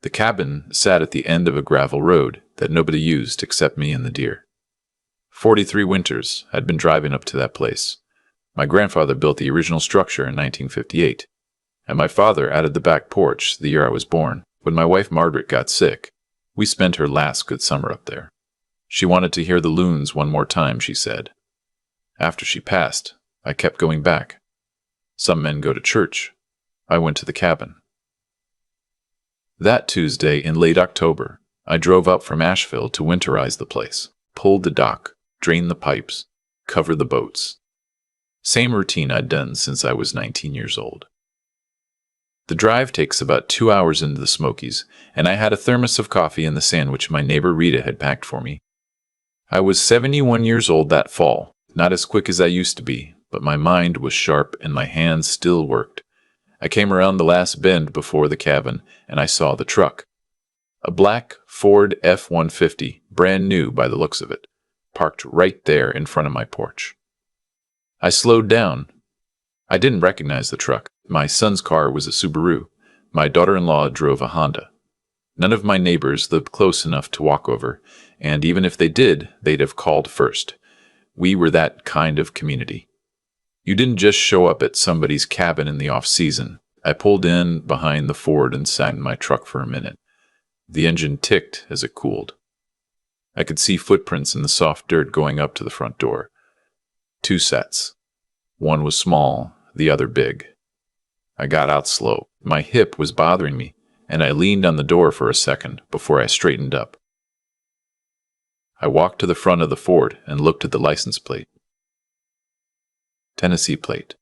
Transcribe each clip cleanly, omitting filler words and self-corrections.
The cabin sat at the end of a gravel road that nobody used except me and the deer. 43 winters I'd been driving up to that place. My grandfather built the original structure in 1958, and my father added the back porch the year I was born. When my wife Margaret got sick, we spent her last good summer up there. She wanted to hear the loons one more time, she said. After she passed, I kept going back. Some men go to church. I went to the cabin. That Tuesday in late October, I drove up from Asheville to winterize the place, pulled the dock, drained the pipes, covered the boats. Same routine I'd done since I was 19 years old. The drive takes about 2 hours into the Smokies, and I had a thermos of coffee and the sandwich my neighbor Rita had packed for me. I was 71 years old that fall, not as quick as I used to be, but my mind was sharp and my hands still worked. I came around the last bend before the cabin, and I saw the truck. A black Ford F-150, brand new by the looks of it, parked right there in front of my porch. I slowed down. I didn't recognize the truck. My son's car was a Subaru. My daughter-in-law drove a Honda. None of my neighbors lived close enough to walk over, and even if they did, they'd have called first. We were that kind of community. You didn't just show up at somebody's cabin in the off-season. I pulled in behind the Ford and sat in my truck for a minute. The engine ticked as it cooled. I could see footprints in the soft dirt going up to the front door. 2 sets. One was small, the other big. I got out slow. My hip was bothering me, and I leaned on the door for a second before I straightened up. I walked to the front of the Ford and looked at the license plate. Tennessee plate.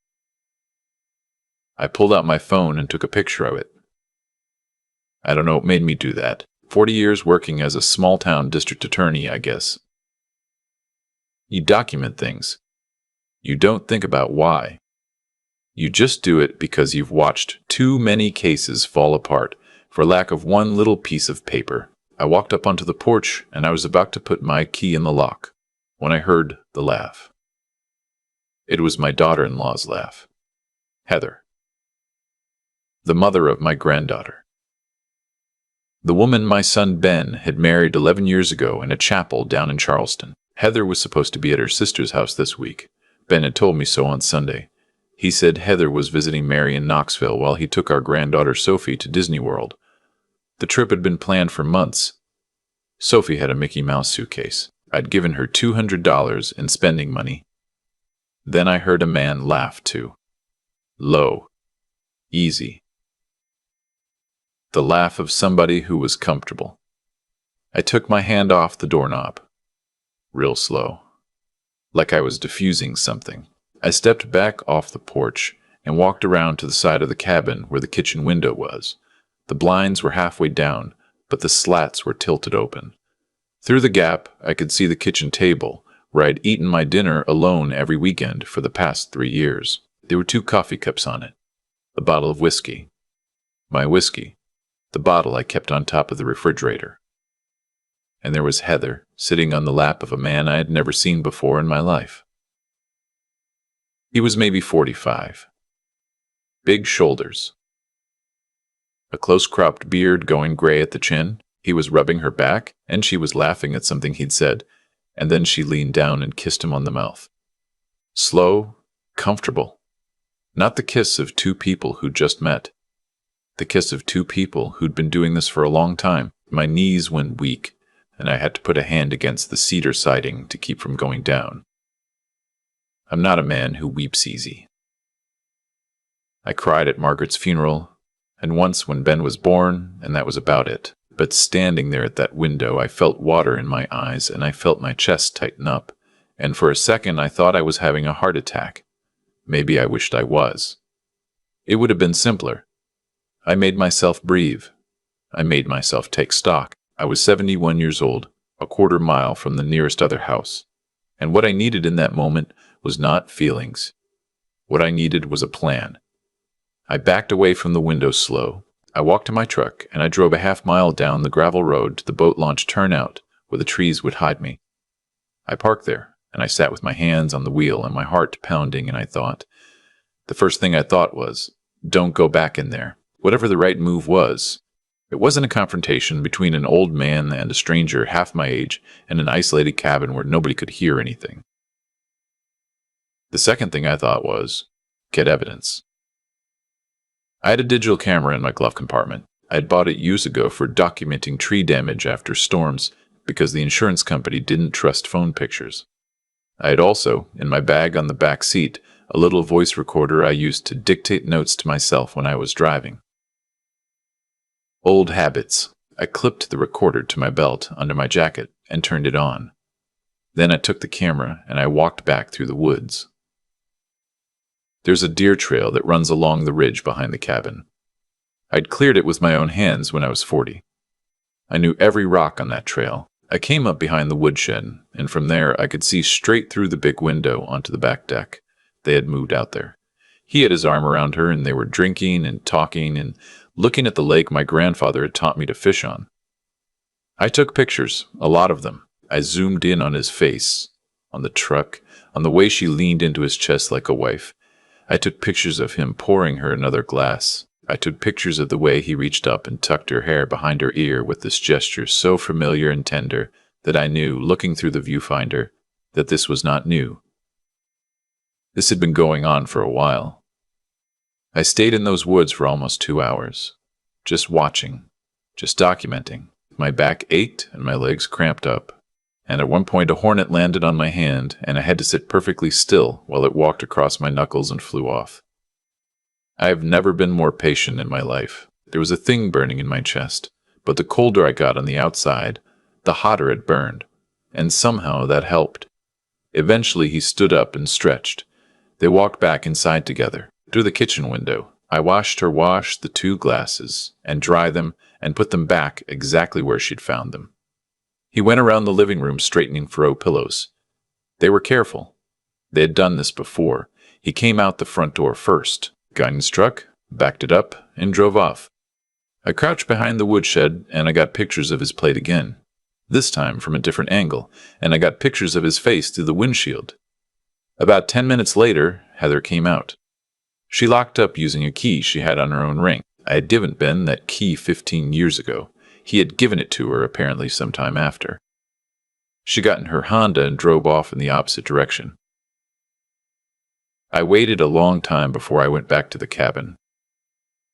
I pulled out my phone and took a picture of it. I don't know what made me do that. 40 years working as a small-town district attorney, I guess. You document things. You don't think about why. You just do it because you've watched too many cases fall apart for lack of one little piece of paper. I walked up onto the porch, and I was about to put my key in the lock when I heard the laugh. It was my daughter-in-law's laugh. Heather. The mother of my granddaughter. The woman my son Ben had married 11 years ago in a chapel down in Charleston. Heather was supposed to be at her sister's house this week. Ben had told me so on Sunday. He said Heather was visiting Mary in Knoxville while he took our granddaughter Sophie to Disney World. The trip had been planned for months. Sophie had a Mickey Mouse suitcase. I'd given her $200 in spending money. Then I heard a man laugh too. Low. Easy. The laugh of somebody who was comfortable. I took my hand off the doorknob. Real slow. Like I was diffusing something. I stepped back off the porch and walked around to the side of the cabin where the kitchen window was. The blinds were halfway down, but the slats were tilted open. Through the gap, I could see the kitchen table, where I'd eaten my dinner alone every weekend for the past 3 years. There were 2 coffee cups on it, a bottle of whiskey. My whiskey, the bottle I kept on top of the refrigerator. And there was Heather, sitting on the lap of a man I had never seen before in my life. He was maybe 45. Big shoulders. A close-cropped beard going gray at the chin. He was rubbing her back, and she was laughing at something he'd said, and then she leaned down and kissed him on the mouth. Slow, comfortable. Not the kiss of 2 people who'd just met. The kiss of 2 people who'd been doing this for a long time. My knees went weak, and I had to put a hand against the cedar siding to keep from going down. I'm not a man who weeps easy. I cried at Margaret's funeral, and once when Ben was born, and that was about it. But standing there at that window, I felt water in my eyes, and I felt my chest tighten up, and for a second I thought I was having a heart attack. Maybe I wished I was. It would have been simpler. I made myself breathe. I made myself take stock. I was 71 years old, a quarter mile from the nearest other house, and what I needed in that moment was not feelings. What I needed was a plan. I backed away from the window slow. I walked to my truck, and I drove a half-mile down the gravel road to the boat launch turnout where the trees would hide me. I parked there, and I sat with my hands on the wheel and my heart pounding, and I thought. The first thing I thought was, don't go back in there. Whatever the right move was, It wasn't a confrontation between an old man and a stranger half my age in an isolated cabin where nobody could hear anything. The second thing I thought was, get evidence. I had a digital camera in my glove compartment. I had bought it years ago for documenting tree damage after storms because the insurance company didn't trust phone pictures. I had also, in my bag on the back seat, a little voice recorder I used to dictate notes to myself when I was driving. Old habits. I clipped the recorder to my belt under my jacket and turned it on. Then I took the camera and I walked back through the woods. There's a deer trail that runs along the ridge behind the cabin. I'd cleared it with my own hands when I was 40. I knew every rock on that trail. I came up behind the woodshed, and from there I could see straight through the big window onto the back deck. They had moved out there. He had his arm around her, and they were drinking and talking and looking at the lake my grandfather had taught me to fish on. I took pictures, a lot of them. I zoomed in on his face, on the truck, on the way she leaned into his chest like a wife. I took pictures of him pouring her another glass. I took pictures of the way he reached up and tucked her hair behind her ear with this gesture so familiar and tender that I knew, looking through the viewfinder, that this was not new. This had been going on for a while. I stayed in those woods for almost 2 hours, just watching, just documenting. My back ached and my legs cramped up, and at one point a hornet landed on my hand and I had to sit perfectly still while it walked across my knuckles and flew off. I have never been more patient in my life. There was a thing burning in my chest, but the colder I got on the outside, the hotter it burned, and somehow that helped. Eventually he stood up and stretched. They walked back inside together, through the kitchen window. I watched her wash the 2 glasses and dry them and put them back exactly where she'd found them. He went around the living room straightening throw pillows. They were careful. They had done this before. He came out the front door first, got in his truck, backed it up, and drove off. I crouched behind the woodshed and I got pictures of his plate again, this time from a different angle, and I got pictures of his face through the windshield. About 10 minutes later, Heather came out. She locked up using a key she had on her own ring. I had given Ben that key 15 years ago. He had given it to her apparently sometime after. She got in her Honda and drove off in the opposite direction. I waited a long time before I went back to the cabin.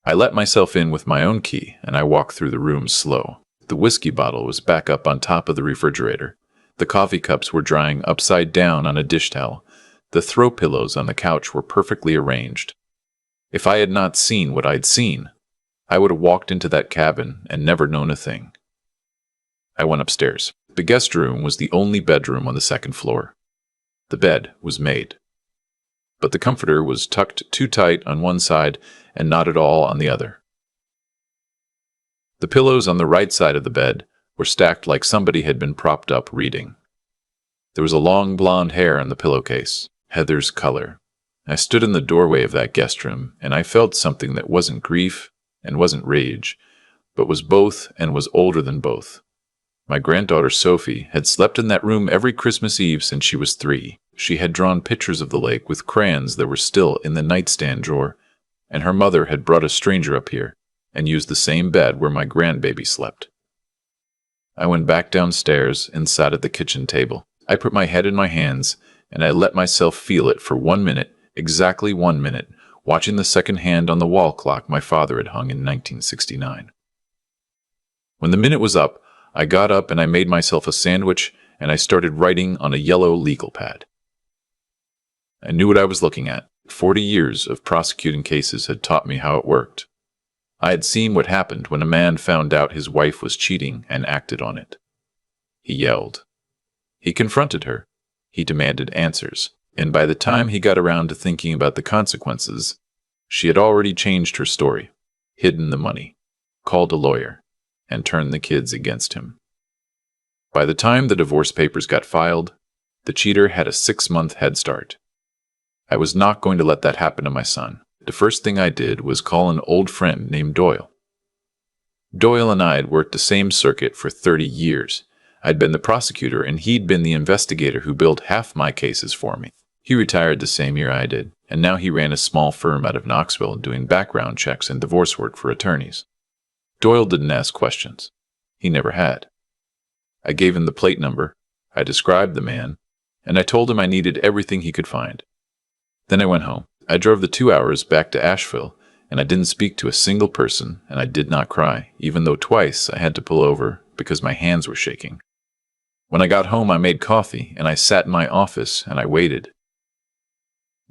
I let myself in with my own key, and I walked through the room slow. The whiskey bottle was back up on top of the refrigerator. The coffee cups were drying upside down on a dish towel. The throw pillows on the couch were perfectly arranged. If I had not seen what I'd seen, I would have walked into that cabin and never known a thing. I went upstairs. The guest room was the only bedroom on the second floor. The bed was made, but the comforter was tucked too tight on one side and not at all on the other. The pillows on the right side of the bed were stacked like somebody had been propped up reading. There was a long blonde hair on the pillowcase, Heather's color. I stood in the doorway of that guest room, and I felt something that wasn't grief and wasn't rage, but was both and was older than both. My granddaughter Sophie had slept in that room every Christmas Eve since she was 3. She had drawn pictures of the lake with crayons that were still in the nightstand drawer, and her mother had brought a stranger up here and used the same bed where my grandbaby slept. I went back downstairs and sat at the kitchen table. I put my head in my hands, and I let myself feel it for 1 minute, exactly 1 minute, watching the second hand on the wall clock my father had hung in 1969. When the minute was up, I got up and I made myself a sandwich, and I started writing on a yellow legal pad. I knew what I was looking at. 40 years of prosecuting cases had taught me how it worked. I had seen what happened when a man found out his wife was cheating and acted on it. He yelled. He confronted her. He demanded answers. And by the time he got around to thinking about the consequences, she had already changed her story, hidden the money, called a lawyer, and turned the kids against him. By the time the divorce papers got filed, the cheater had a 6-month head start. I was not going to let that happen to my son. The first thing I did was call an old friend named Doyle. Doyle and I had worked the same circuit for 30 years. I'd been the prosecutor, and he'd been the investigator who built half my cases for me. He retired the same year I did, and now he ran a small firm out of Knoxville doing background checks and divorce work for attorneys. Doyle didn't ask questions. He never had. I gave him the plate number, I described the man, and I told him I needed everything he could find. Then I went home. I drove the 2 hours back to Asheville, and I didn't speak to a single person, and I did not cry, even though twice I had to pull over because my hands were shaking. When I got home, I made coffee, and I sat in my office, and I waited.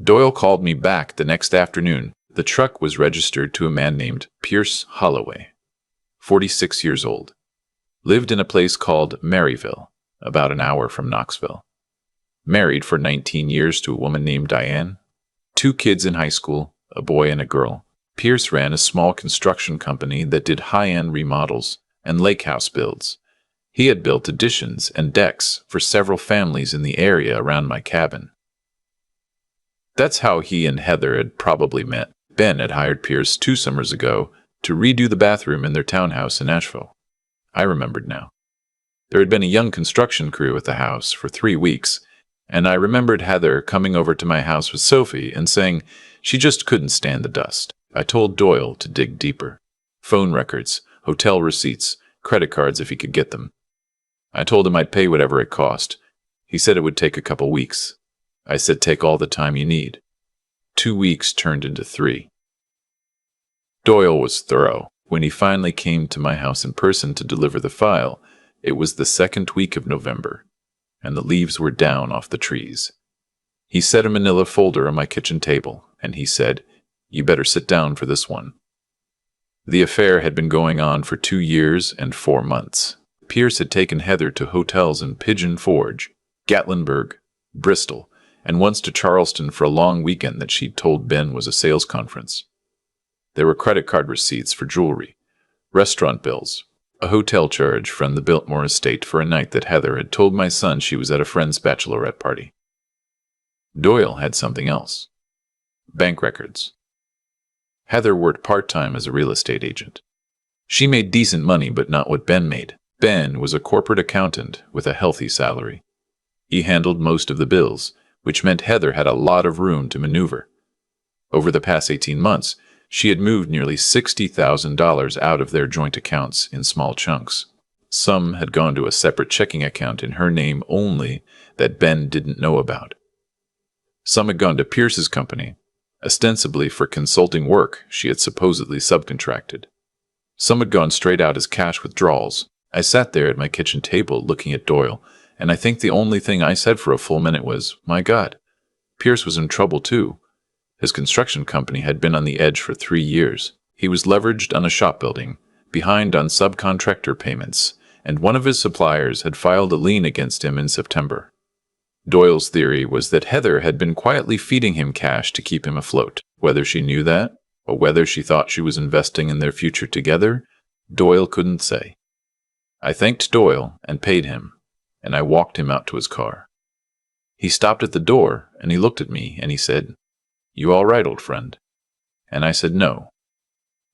Doyle called me back the next afternoon. The truck was registered to a man named Pierce Holloway, 46 years old. Lived in a place called Maryville, about an hour from Knoxville. Married for 19 years to a woman named Diane. 2 kids in high school, a boy and a girl. Pierce ran a small construction company that did high-end remodels and lake house builds. He had built additions and decks for several families in the area around my cabin. That's how he and Heather had probably met. Ben had hired Pierce 2 summers ago to redo the bathroom in their townhouse in Asheville. I remembered now. There had been a young construction crew at the house for 3 weeks, and I remembered Heather coming over to my house with Sophie and saying she just couldn't stand the dust. I told Doyle to dig deeper. Phone records, hotel receipts, credit cards if he could get them. I told him I'd pay whatever it cost. He said it would take a couple weeks. I said take all the time you need. 2 weeks turned into 3. Doyle was thorough. When he finally came to my house in person to deliver the file, it was the 2nd week of November, and the leaves were down off the trees. He set a manila folder on my kitchen table, and he said, "You better sit down for this one." The affair had been going on for 2 years and 4 months. Pierce had taken Heather to hotels in Pigeon Forge, Gatlinburg, Bristol, and once to Charleston for a long weekend that she'd told Ben was a sales conference. There were credit card receipts for jewelry, restaurant bills, a hotel charge from the Biltmore estate for a night that Heather had told my son she was at a friend's bachelorette party. Doyle had something else. Bank records. Heather worked part-time as a real estate agent. She made decent money, but not what Ben made. Ben was a corporate accountant with a healthy salary. He handled most of the bills, which meant Heather had a lot of room to maneuver. Over the past 18 months, she had moved nearly $60,000 out of their joint accounts in small chunks. Some had gone to a separate checking account in her name only that Ben didn't know about. Some had gone to Pierce's company, ostensibly for consulting work she had supposedly subcontracted. Some had gone straight out as cash withdrawals. I sat there at my kitchen table looking at Doyle, and I think the only thing I said for a full minute was, "My God, Pierce was in trouble too." His construction company had been on the edge for 3 years. He was leveraged on a shop building, behind on subcontractor payments, and one of his suppliers had filed a lien against him in September. Doyle's theory was that Heather had been quietly feeding him cash to keep him afloat. Whether she knew that, or whether she thought she was investing in their future together, Doyle couldn't say. I thanked Doyle and paid him, and I walked him out to his car. He stopped at the door, and he looked at me, and he said, "You all right, old friend?" And I said, "No,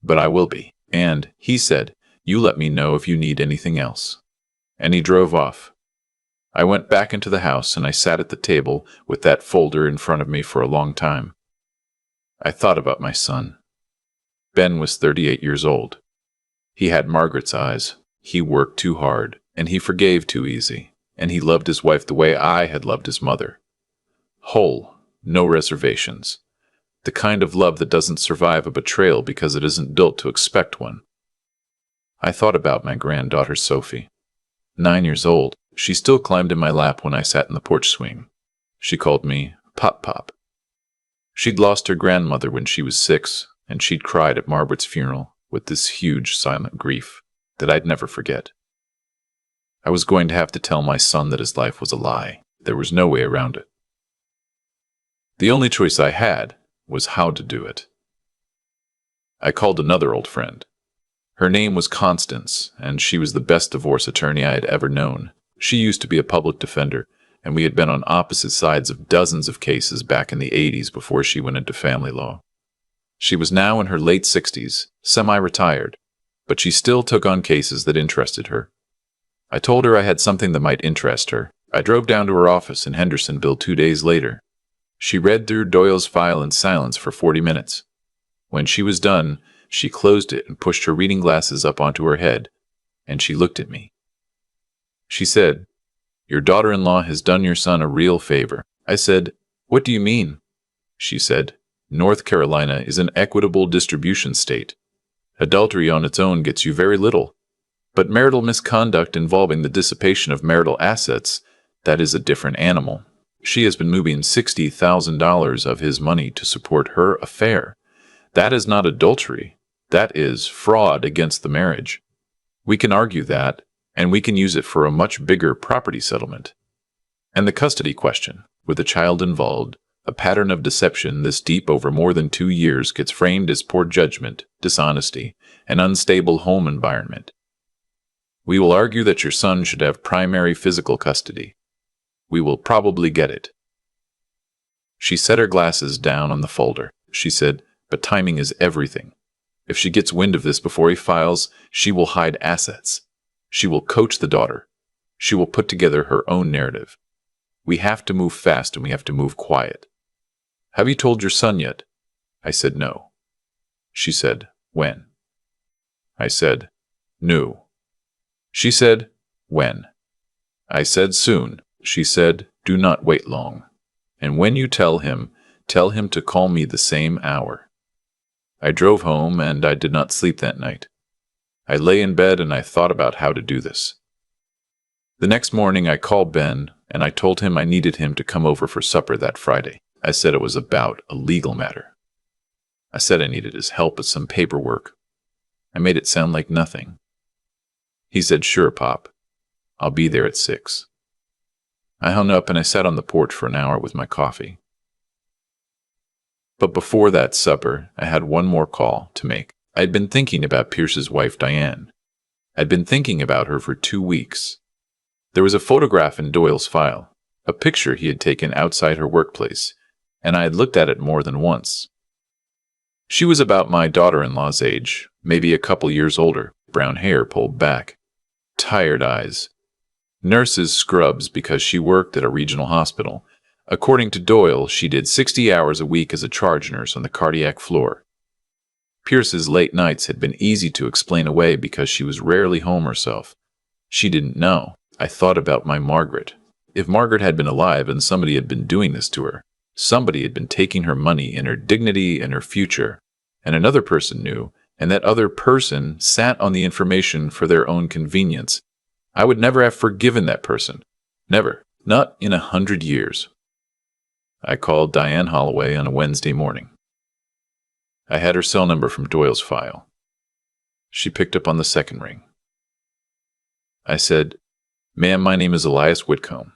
but I will be." And he said, "You let me know if you need anything else." And he drove off. I went back into the house, and I sat at the table with that folder in front of me for a long time. I thought about my son. Ben was 38 years old. He had Margaret's eyes. He worked too hard, and he forgave too easy, and he loved his wife the way I had loved his mother. Whole, no reservations. The kind of love that doesn't survive a betrayal because it isn't built to expect one. I thought about my granddaughter Sophie. 9 years old, she still climbed in my lap when I sat in the porch swing. She called me Pop Pop. She'd lost her grandmother when she was 6, and she'd cried at Margaret's funeral with this huge silent grief that I'd never forget. I was going to have to tell my son that his life was a lie. There was no way around it. The only choice I had was how to do it. I called another old friend. Her name was Constance, and she was the best divorce attorney I had ever known. She used to be a public defender, and we had been on opposite sides of dozens of cases back in the 80s before she went into family law. She was now in her late 60s, semi-retired, but she still took on cases that interested her. I told her I had something that might interest her. I drove down to her office in Hendersonville 2 days later. She read through Doyle's file in silence for 40 minutes. When she was done, She closed it and pushed her reading glasses up onto her head, and she looked at me. She said, "Your daughter-in-law has done your son a real favor." I said, "What do you mean?" She said, "North Carolina is an equitable distribution state. Adultery on its own gets you very little, but marital misconduct involving the dissipation of marital assets, that is a different animal. She has been moving $60,000 of his money to support her affair. That is not adultery. That is fraud against the marriage. We can argue that, and we can use it for a much bigger property settlement. And the custody question, with a child involved, a pattern of deception this deep over more than 2 years gets framed as poor judgment, dishonesty, and unstable home environment. We will argue that your son should have primary physical custody. We will probably get it." She set her glasses down on the folder. She said, "But timing is everything. If she gets wind of this before he files, she will hide assets. She will coach the daughter. She will put together her own narrative. We have to move fast and we have to move quiet." "Have you told your son yet?" I said no. She said, "When?" I said, "No." She said, "When?" I said, "Soon." She said, "Do not wait long. And when you tell him to call me the same hour." I drove home and I did not sleep that night. I lay in bed and I thought about how to do this. The next morning I called Ben and I told him I needed him to come over for supper that Friday. I said it was about a legal matter. I said I needed his help with some paperwork. I made it sound like nothing. He said, "Sure, Pop. I'll be there at 6. I hung up and I sat on the porch for an hour with my coffee. But before that supper, I had one more call to make. I had been thinking about Pierce's wife, Diane. I'd been thinking about her for 2 weeks. There was a photograph in Doyle's file, a picture he had taken outside her workplace, and I had looked at it more than once. She was about my daughter-in-law's age, maybe a couple years older, brown hair pulled back, tired eyes, nurse's scrubs because she worked at a regional hospital. According to Doyle, she did 60 hours a week as a charge nurse on the cardiac floor. Pierce's late nights had been easy to explain away because she was rarely home herself. She didn't know. I thought about my Margaret. If Margaret had been alive and somebody had been doing this to her, somebody had been taking her money and her dignity and her future, and another person knew, and that other person sat on the information for their own convenience, I would never have forgiven that person. Never. Not in 100 years. I called Diane Holloway on a Wednesday morning. I had her cell number from Doyle's file. She picked up on the second ring. I said, "Ma'am, my name is Elias Whitcomb.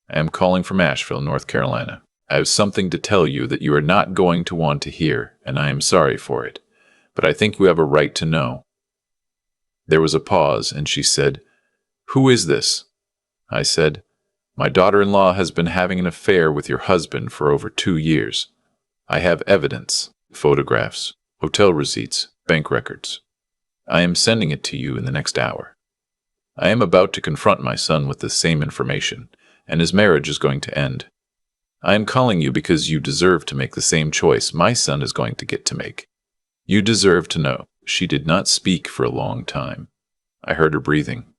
I am calling from Asheville, North Carolina. I have something to tell you that you are not going to want to hear, and I am sorry for it, but I think you have a right to know." There was a pause, and she said, "Who is this?" I said, "My daughter-in-law has been having an affair with your husband for over 2 years. I have evidence, photographs, hotel receipts, bank records. I am sending it to you in the next hour. I am about to confront my son with the same information, and his marriage is going to end. I am calling you because you deserve to make the same choice my son is going to get to make. You deserve to know." She did not speak for a long time. I heard her breathing.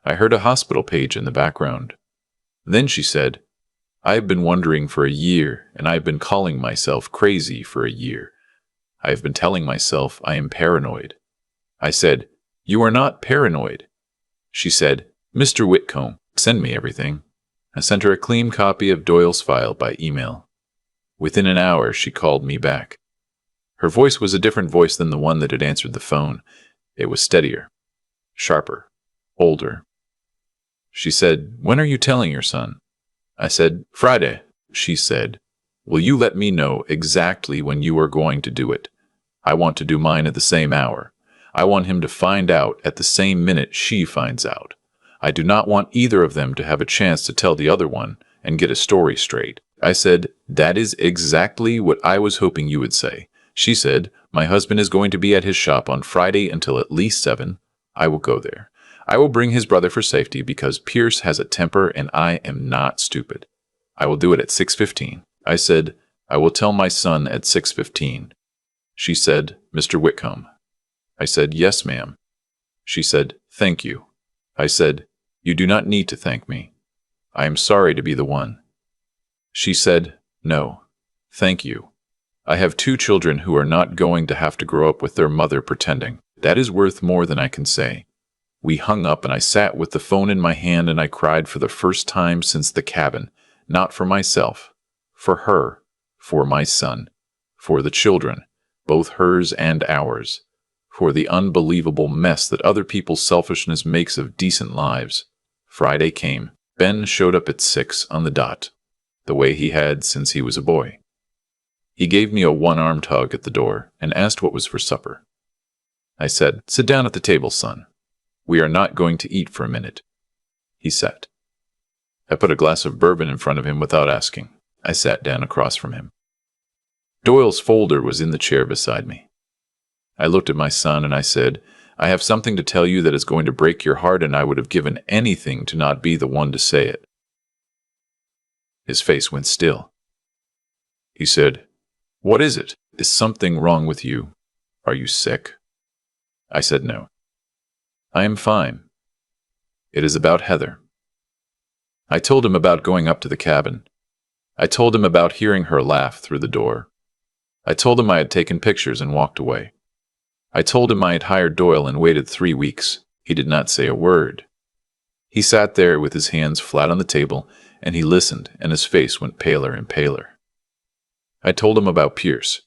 I heard a hospital page in the background. Then she said, "I have been wondering for a year, and I have been calling myself crazy for a year. I have been telling myself I am paranoid." I said, "You are not paranoid." She said, "Mr. Whitcomb, send me everything." I sent her a clean copy of Doyle's file by email. Within an hour, she called me back. Her voice was a different voice than the one that had answered the phone. It was steadier, sharper, older. She said, "When are you telling your son?" I said, "Friday." She said, "Will you let me know exactly when you are going to do it? I want to do mine at the same hour. I want him to find out at the same minute she finds out. I do not want either of them to have a chance to tell the other one and get a story straight." I said, "That is exactly what I was hoping you would say." She said, "My husband is going to be at his shop on Friday until at least 7. I will go there. I will bring his brother for safety because Pierce has a temper and I am not stupid. I will do it at 6:15. I said, "I will tell my son at 6:15. She said, "Mr. Whitcomb." I said, "Yes, ma'am." She said, "Thank you." I said, "You do not need to thank me. I am sorry to be the one." She said, "No, thank you. I have 2 children who are not going to have to grow up with their mother pretending. That is worth more than I can say." We hung up and I sat with the phone in my hand and I cried for the first time since the cabin, not for myself, for her, for my son, for the children, both hers and ours, for the unbelievable mess that other people's selfishness makes of decent lives. Friday came. Ben showed up at 6 on the dot, the way he had since he was a boy. He gave me a one-armed hug at the door and asked what was for supper. I said, "Sit down at the table, son. We are not going to eat for a minute." He sat. I put a glass of bourbon in front of him without asking. I sat down across from him. Doyle's folder was in the chair beside me. I looked at my son and I said, "I have something to tell you that is going to break your heart, and I would have given anything to not be the one to say it." His face went still. He said, "What is it? Is something wrong with you? Are you sick?" I said no. "I am fine. It is about Heather." I told him about going up to the cabin. I told him about hearing her laugh through the door. I told him I had taken pictures and walked away. I told him I had hired Doyle and waited 3 weeks. He did not say a word. He sat there with his hands flat on the table, and he listened, and his face went paler and paler. I told him about Pierce,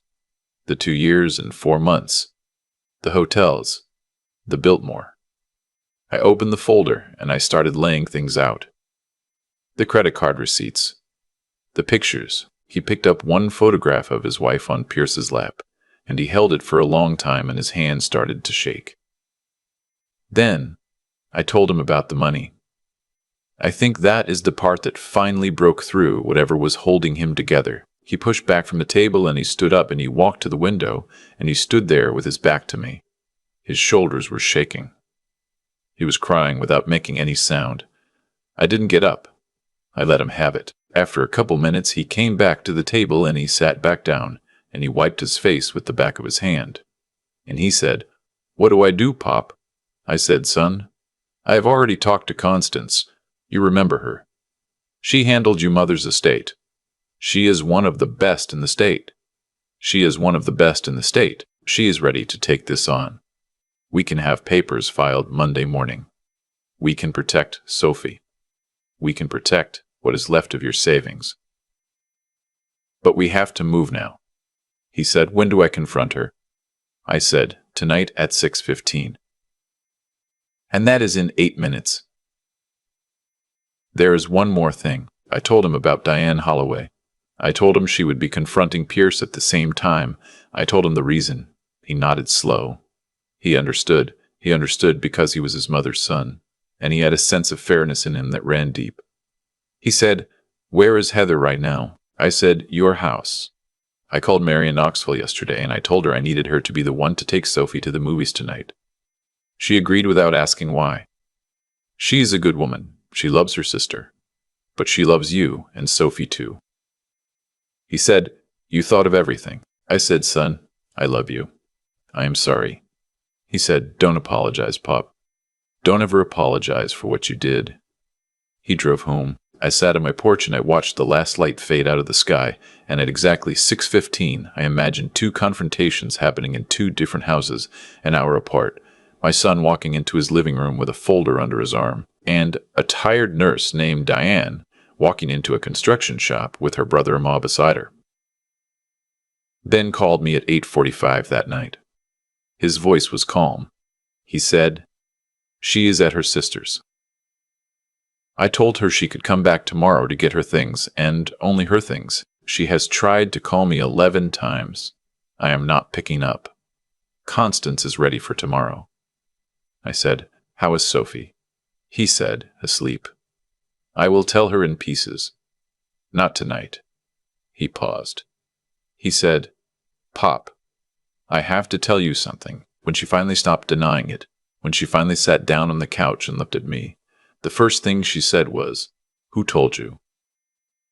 the 2 years and 4 months, the hotels, the Biltmore. I opened the folder and I started laying things out. The credit card receipts, the pictures. He picked up one photograph of his wife on Pierce's lap, and he held it for a long time and his hand started to shake. Then I told him about the money. I think that is the part that finally broke through whatever was holding him together. He pushed back from the table and he stood up and he walked to the window and he stood there with his back to me. His shoulders were shaking. He was crying without making any sound. I didn't get up. I let him have it. After a couple minutes, he came back to the table and he sat back down, and he wiped his face with the back of his hand. And he said, "What do I do, Pop?" I said, "Son, I have already talked to Constance. You remember her. She handled your mother's estate. She is one of the best in the state. She is one of the best in the state. She is ready to take this on. We can have papers filed Monday morning. We can protect Sophie. We can protect what is left of your savings. But we have to move now." He said, "When do I confront her?" I said, "Tonight at 6:15. And that is in 8 minutes. There is one more thing. I told him about Diane Holloway. I told him she would be confronting Pierce at the same time. I told him the reason. He nodded slow. He understood. He understood because he was his mother's son, and he had a sense of fairness in him that ran deep. He said, "Where is Heather right now?" I said, "Your house. I called Mary in Knoxville yesterday, and I told her I needed her to be the one to take Sophie to the movies tonight. She agreed without asking why. She is a good woman. She loves her sister. But she loves you and Sophie too." He said, "You thought of everything." I said, "Son, I love you. I am sorry." He said, "Don't apologize, Pop. Don't ever apologize for what you did." He drove home. I sat on my porch and I watched the last light fade out of the sky, and at exactly 6:15, I imagined 2 confrontations happening in 2 different houses, an hour apart. My son walking into his living room with a folder under his arm, and a tired nurse named Diane walking into a construction shop with her brother-in-law beside her. Ben called me at 8:45 that night. His voice was calm. He said, "She is at her sister's. I told her she could come back tomorrow to get her things, and only her things. She has tried to call me 11 times. I am not picking up. Constance is ready for tomorrow." I said, "How is Sophie?" He said, "Asleep. I will tell her in pieces. Not tonight." He paused. He said, "Pop, I have to tell you something." When she finally stopped denying it, when she finally sat down on the couch and looked at me, the first thing she said was, "Who told you?"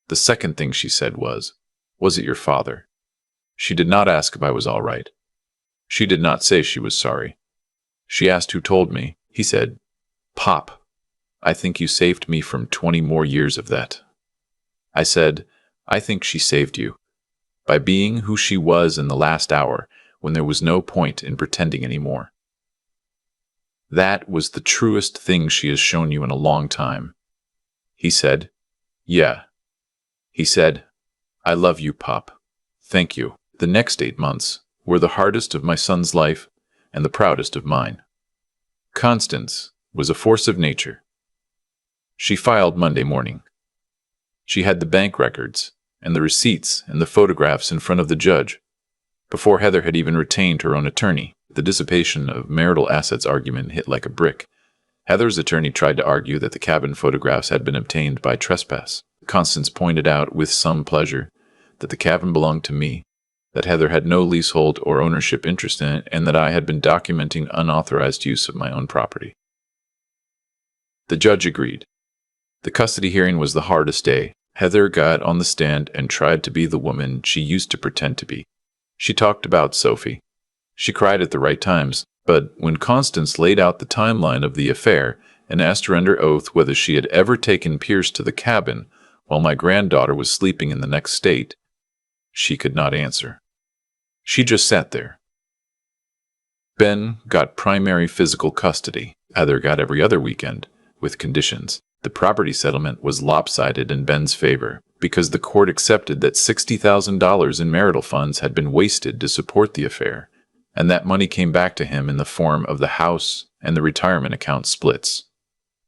The second thing she said was it your father?" She did not ask if I was all right. She did not say she was sorry. She asked who told me. He said, "Pop, I think you saved me from 20 more years of that." I said, "I think she saved you by being who she was in the last hour when there was no point in pretending anymore. That was the truest thing she has shown you in a long time." He said, "Yeah." He said, "I love you, Pop. Thank you." The next 8 months were the hardest of my son's life and the proudest of mine. Constance was a force of nature. She filed Monday morning. She had the bank records and the receipts and the photographs in front of the judge. Before Heather had even retained her own attorney, the dissipation of marital assets argument hit like a brick. Heather's attorney tried to argue that the cabin photographs had been obtained by trespass. Constance pointed out with some pleasure that the cabin belonged to me, that Heather had no leasehold or ownership interest in it, and that I had been documenting unauthorized use of my own property. The judge agreed. The custody hearing was the hardest day. Heather got on the stand and tried to be the woman she used to pretend to be. She talked about Sophie. She cried at the right times, but when Constance laid out the timeline of the affair and asked her under oath whether she had ever taken Pierce to the cabin while my granddaughter was sleeping in the next state, she could not answer. She just sat there. Ben got primary physical custody. Heather got every other weekend, with conditions. The property settlement was lopsided in Ben's favor because the court accepted that $60,000 in marital funds had been wasted to support the affair, and that money came back to him in the form of the house and the retirement account splits.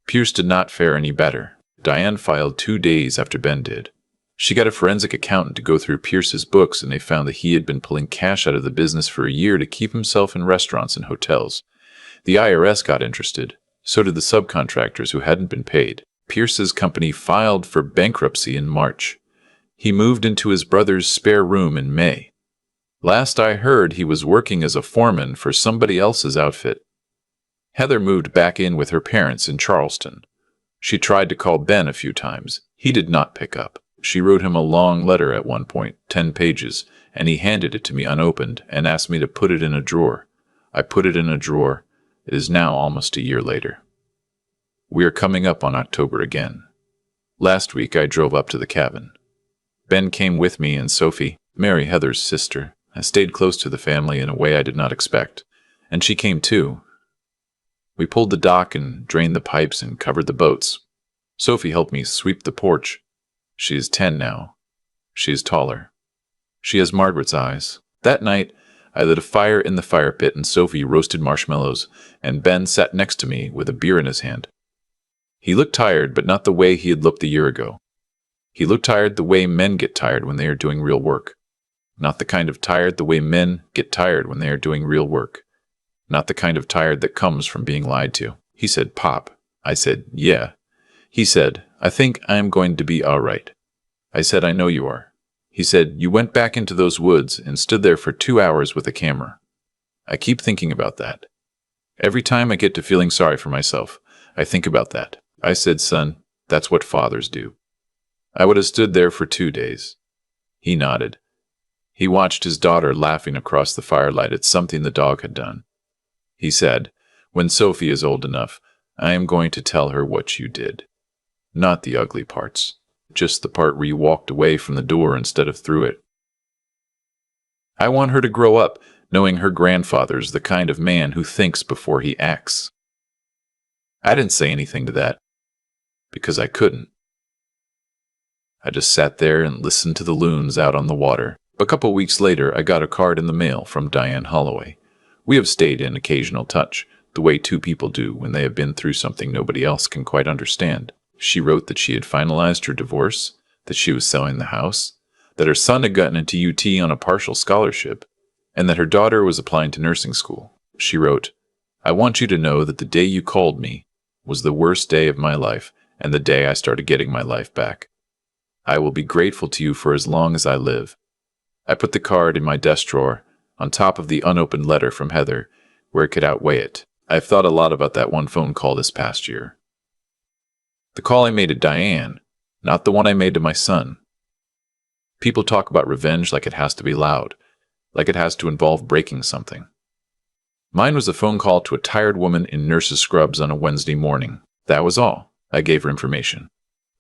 Pierce did not fare any better. Diane filed 2 days after Ben did. She got a forensic accountant to go through Pierce's books, and they found that he had been pulling cash out of the business for a year to keep himself in restaurants and hotels. The IRS got interested. So did the subcontractors who hadn't been paid. Pierce's company filed for bankruptcy in March. He moved into his brother's spare room in May. Last I heard, he was working as a foreman for somebody else's outfit. Heather moved back in with her parents in Charleston. She tried to call Ben a few times. He did not pick up. She wrote him a long letter at one point, 10 pages, and he handed it to me unopened and asked me to put it in a drawer. I put it in a drawer. It is now almost a year later. We are coming up on October again. Last week I drove up to the cabin. Ben came with me, and Sophie, Mary Heather's sister, I stayed close to the family in a way I did not expect, and she came too. We pulled the dock and drained the pipes and covered the boats. Sophie helped me sweep the porch. She is 10 now. She is taller. She has Margaret's eyes. That night, I lit a fire in the fire pit, and Sophie roasted marshmallows, and Ben sat next to me with a beer in his hand. He looked tired, but not the way he had looked a year ago. He looked tired the way men get tired when they are doing real work. Not the kind of tired the way men get tired when they are doing real work. Not the kind of tired that comes from being lied to. He said, "Pop." I said, "Yeah." He said, "I think I am going to be all right." I said, "I know you are." He said, "You went back into those woods and stood there for 2 hours with a camera." I keep thinking about that. Every time I get to feeling sorry for myself, I think about that. I said, "Son, that's what fathers do." I would have stood there for 2 days. He nodded. He watched his daughter laughing across the firelight at something the dog had done. He said, "When Sophie is old enough, I am going to tell her what you did. Not the ugly parts. Just the part where you walked away from the door instead of through it. I want her to grow up knowing her grandfather's the kind of man who thinks before he acts." I didn't say anything to that, because I couldn't. I just sat there and listened to the loons out on the water. A couple weeks later, I got a card in the mail from Diane Holloway. We have stayed in occasional touch, the way two people do when they have been through something nobody else can quite understand. She wrote that she had finalized her divorce, that she was selling the house, that her son had gotten into UT on a partial scholarship, and that her daughter was applying to nursing school. She wrote, "I want you to know that the day you called me was the worst day of my life and the day I started getting my life back. I will be grateful to you for as long as I live." I put the card in my desk drawer, on top of the unopened letter from Heather, where it could outweigh it. I've thought a lot about that one phone call this past year. The call I made to Diane, not the one I made to my son. People talk about revenge like it has to be loud, like it has to involve breaking something. Mine was a phone call to a tired woman in nurse's scrubs on a Wednesday morning. That was all. I gave her information.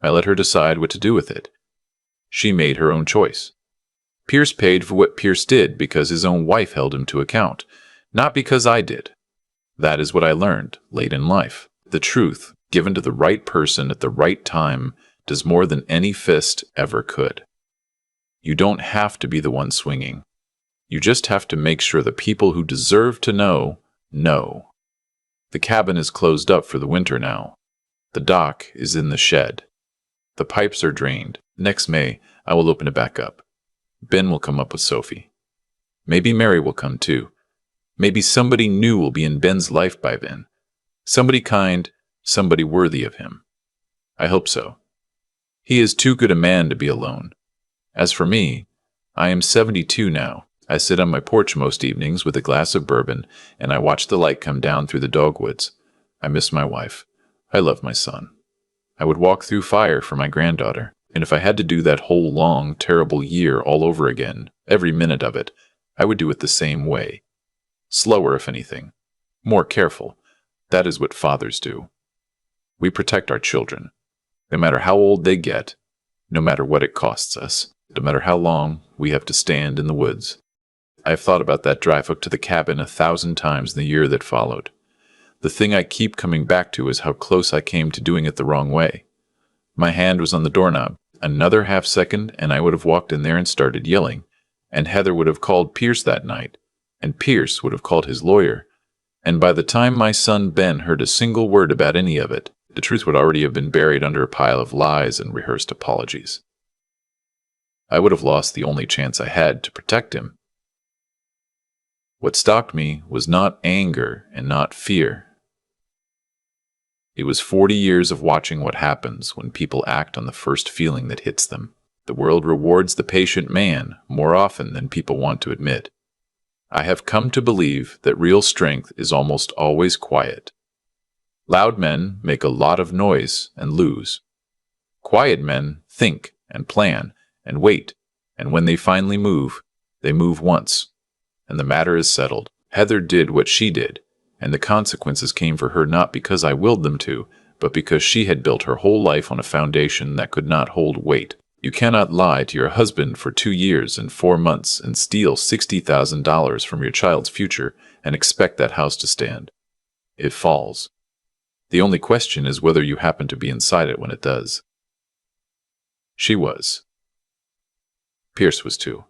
I let her decide what to do with it. She made her own choice. Pierce paid for what Pierce did because his own wife held him to account, not because I did. That is what I learned late in life. The truth, given to the right person at the right time, does more than any fist ever could. You don't have to be the one swinging. You just have to make sure the people who deserve to know, know. The cabin is closed up for the winter now. The dock is in the shed. The pipes are drained. Next May, I will open it back up. Ben will come up with Sophie. Maybe Mary will come too. Maybe somebody new will be in Ben's life by then. Somebody kind, somebody worthy of him. I hope so. He is too good a man to be alone. As for me, I am 72 now. I sit on my porch most evenings with a glass of bourbon, and I watch the light come down through the dogwoods. I miss my wife. I love my son. I would walk through fire for my granddaughter, and if I had to do that whole long, terrible year all over again, every minute of it, I would do it the same way. Slower, if anything. More careful. That is what fathers do. We protect our children. No matter how old they get, no matter what it costs us, no matter how long we have to stand in the woods. I have thought about that drive up to the cabin 1,000 times in the year that followed. The thing I keep coming back to is how close I came to doing it the wrong way. My hand was on the doorknob. Another half second, and I would have walked in there and started yelling, and Heather would have called Pierce that night, and Pierce would have called his lawyer, and by the time my son Ben heard a single word about any of it, the truth would already have been buried under a pile of lies and rehearsed apologies. I would have lost the only chance I had to protect him. What stalked me was not anger and not fear. It was 40 years of watching what happens when people act on the first feeling that hits them. The world rewards the patient man more often than people want to admit. I have come to believe that real strength is almost always quiet. Loud men make a lot of noise and lose. Quiet men think and plan and wait, and when they finally move, they move once, and the matter is settled. Heather did what she did, and the consequences came for her not because I willed them to, but because she had built her whole life on a foundation that could not hold weight. You cannot lie to your husband for 2 years and 4 months and steal $60,000 from your child's future and expect that house to stand. It falls. The only question is whether you happen to be inside it when it does. She was. Pierce was too.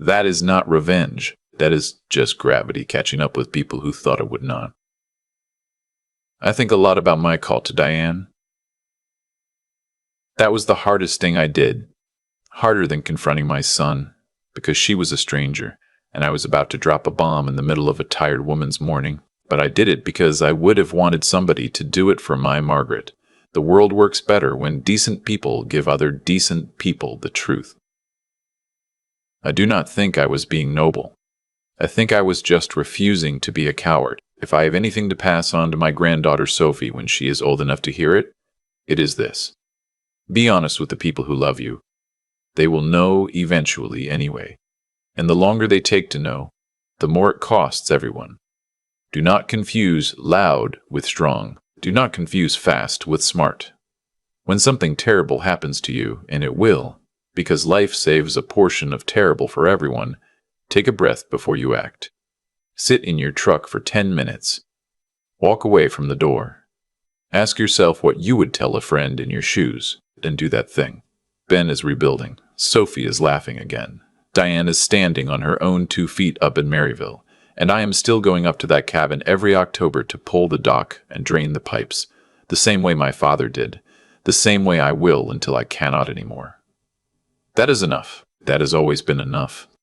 That is not revenge. That is just gravity catching up with people who thought it would not. I think a lot about my call to Diane. That was the hardest thing I did. Harder than confronting my son, because she was a stranger, and I was about to drop a bomb in the middle of a tired woman's morning. But I did it because I would have wanted somebody to do it for my Margaret. The world works better when decent people give other decent people the truth. I do not think I was being noble. I think I was just refusing to be a coward. If I have anything to pass on to my granddaughter Sophie when she is old enough to hear it, it is this. Be honest with the people who love you. They will know eventually anyway. And the longer they take to know, the more it costs everyone. Do not confuse loud with strong. Do not confuse fast with smart. When something terrible happens to you, and it will, because life saves a portion of terrible for everyone, take a breath before you act. Sit in your truck for 10 minutes. Walk away from the door. Ask yourself what you would tell a friend in your shoes, then do that thing. Ben is rebuilding. Sophie is laughing again. Diane is standing on her own 2 feet up in Maryville. And I am still going up to that cabin every October to pull the dock and drain the pipes, the same way my father did, the same way I will until I cannot anymore. That is enough. That has always been enough.